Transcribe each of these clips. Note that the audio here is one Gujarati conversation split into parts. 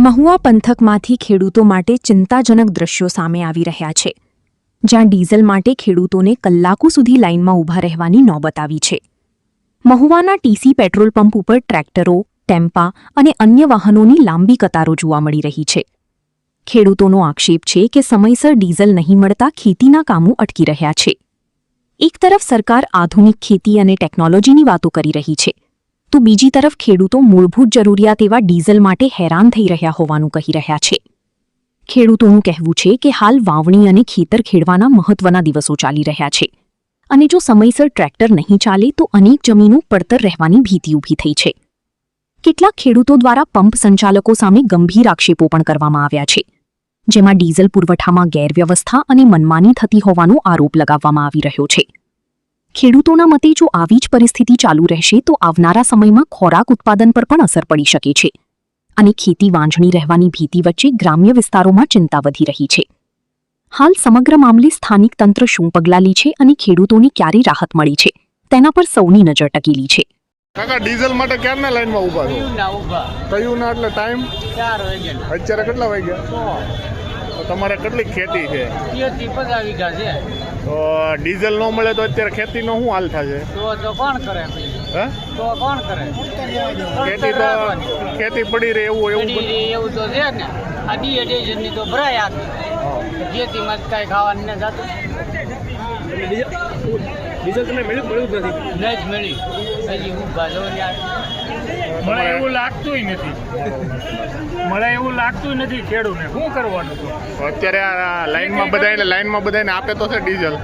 મહુવા પંથકમાંથી ખેડૂતો માટે ચિંતાજનક દ્રશ્યો સામે આવી રહ્યા છે, જ્યાં ડીઝલ માટે ખેડૂતોને કલાકો સુધી લાઇનમાં ઊભા રહેવાની નોબત આવી છે. મહુવાના ટીસી પેટ્રોલ પંપ ઉપર ટ્રેક્ટરો, ટેમ્પા અને અન્ય વાહનોની લાંબી કતારો જોવા મળી રહી છે. ખેડૂતોનો આક્ષેપ છે કે સમયસર ડીઝલ નહીં મળતા ખેતીના કામો અટકી રહ્યા છે. એક તરફ સરકાર આધુનિક ખેતી અને ટેકનોલોજીની વાતો કરી રહી છે, તો બીજી તરફ ખેડૂતો મૂળભૂત જરૂરિયાત એવા ડીઝલ માટે હેરાન થઈ રહ્યા હોવાનું કહી રહ્યા છે. ખેડૂતોનું કહેવું છે કે હાલ વાવણી અને ખેતર ખેડવાના મહત્વના દિવસો ચાલી રહ્યા છે અને જો સમયસર ટ્રેક્ટર નહીં ચાલે તો અનેક જમીનો પડતર રહેવાની ભીતિ ઊભી થઈ છે. કેટલાક ખેડૂતો દ્વારા પંપ સંચાલકો સામે ગંભીર આક્ષેપો પણ કરવામાં આવ્યા છે, જેમાં ડીઝલ પુરવઠામાં ગેરવ્યવસ્થા અને મનમાની થતી હોવાનો આરોપ લગાવવામાં આવી રહ્યો છે. ખેડૂતોના મતે જો આવી જ પરિસ્થિતિ ચાલુ રહેશે તો આવનારા સમયમાં ખોરાક ઉત્પાદન પર પણ અસર પડી શકે છે અને ખેતી વાંઝણી રહેવાની ભીતિ વચ્ચે ગ્રામ્ય વિસ્તારોમાં ચિંતા વધી રહી છે. હાલ સમગ્ર મામલે સ્થાનિક તંત્ર શું પગલાં લે છે અને ખેડૂતોને ક્યારે રાહત મળી છે તેના પર સૌની નજર ટકેલી છે. કાકા, ડીઝલ માટે ક્યારના લાઈનમાં ઊભા છો? કયું ના એટલે ટાઈમ 4 વાગ્યા. અત્યારે કેટલા વાગ્યા? તમારે કેટલી ખેતી છે? 50 વીઘા છે. તો ડીઝલ ન મળે તો અત્યારે ખેતીનો શું હાલ થશે? તો કોણ કરે? હે? તો કોણ કરે? ખેતી પડી રહે એવું એવું તો છે ને. આ ડીએડીની તો ભરાય આખી ખેતીમાં કાંઈ ખાવાનું ન જતું. ડીઝલ તમને મળ્યું નથી? નહીં જ મળી. હજી હું બાજુ મળે એવું લાગતું નથી. ખેડૂતને શું કરવાનું? અત્યારે આ લાઈનમાં બધાને આપે તો છે ડીઝલ.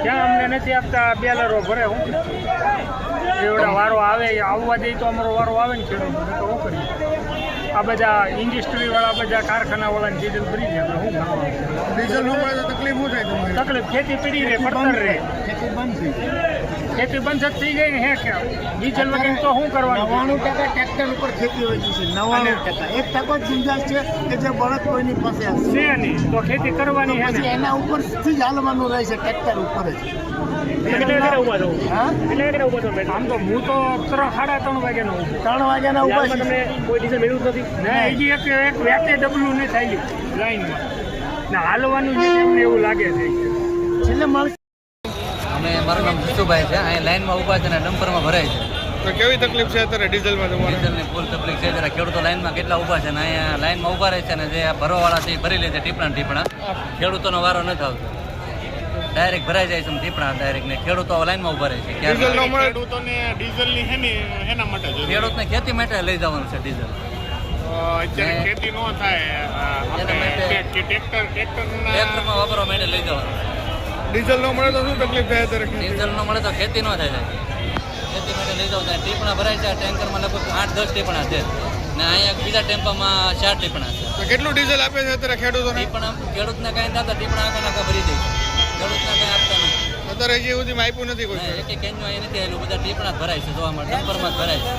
ક્યાં અમને નથી આપતા? બેલરો ભરે. હું એવડા વારો આવે આવવા દે તો અમારો વારો આવે ને ખેડૂતોને તો શું કરીએ? આ બધા ઇન્ડસ્ટ્રીવાળા બધા કારખાનાવાળાને ડીઝલ ભરી દે. આપણે શું કરવાનું? ડીઝલ ન મળે તો તકલીફ શું થાય? તકલીફ ખેતી પડી રહે, પડતર રહે. ખેતી બંધ જ થઈ જાય ને. હે કે ડીઝલ વગર તો શું કરવાનું? 99% ટ્રેક્ટર ઉપર ખેતી હોય છે. 99% 1% જ ગુંજાશ છે કે જે બળદ કોઈની પાસે હશે છે નહીં તો ખેતી કરવાની છે પછી ને. એના ઉપરથી જ હાલવાનું રહે છે, ટ્રેક્ટર ઉપર જ. આમ તો હું તો 3:30 વાગ્યાનો ઊભો. 3 વાગ્યાના ઉપર તમને કોઈ ડીઝલ મેળવું નથી ને. હજી એક વ્યક્તિ ડબલું નહીં થાય લાઈનમાં ને હાલવાનું છે એમને એવું લાગે છે. છેલ્લે મળશે. મારું નામ જીતુભાઈ છે. અહીં લાઈનમાં ઊભા છે ને ડમ્પરમાં ભરાય છે. તો કેવી તકલીફ છે અત્યારે ડીઝલમાં તમારે? ડીઝલની ફૂલ તકલીફ છે. જરા ખેડૂતો લાઈનમાં કેટલા ઊભા છે ને અહીંયા લાઈનમાં ઊભા રહે છે ને જે ભરવાવાળા છે એ ભરી લે છે ટીપણા. ખેડૂતોનો વારો નથી આવતો. ડાયરેક્ટ ભરાઈ જાય છે ટીપણા ડાયરેક્ટ ને ખેડૂતો લાઈનમાં ઊભા રહે છે. ડીઝલ ન મળે ખેડૂતોને ડીઝલની હેના માટે ખેડૂતને ખેતી માટે લઈ જવાનું છે ડીઝલ. અત્યારે ખેતી ન થાય ટ્રેક્ટરમાં વાપરવા માટે લઈ જવાનું. ડીઝલ ન મળે તો શું તકલીફ થાય અત્યારે? ડીઝલ ન મળે તો ખેતી ન થાય. ખેતી માટે લઈ જવું થાય. ટીપણા ભરાય છે. ટેન્કરમાં લગભગ 8-10 ટીપણા છે ને અહીંયા બીજા ટેમ્પામાં 4 ટીપણા છે. તો કેટલું ડીઝલ આપે છે અત્યારે ખેડૂતોને? ટીપણા ખેડૂતને કાંઈ થતા ટીપણા આખા ભરી દે. ખેડૂતને કાંઈ આપતા નથી. અત્યારે હજી સુધીમાં આપ્યું નથી કોઈ? એક કેન્યું અહીં નથી આવેલું. બધા ટીપણા જ ભરાય છે. જોવા મળે ડમ્પરમાં જ ભરાય છે.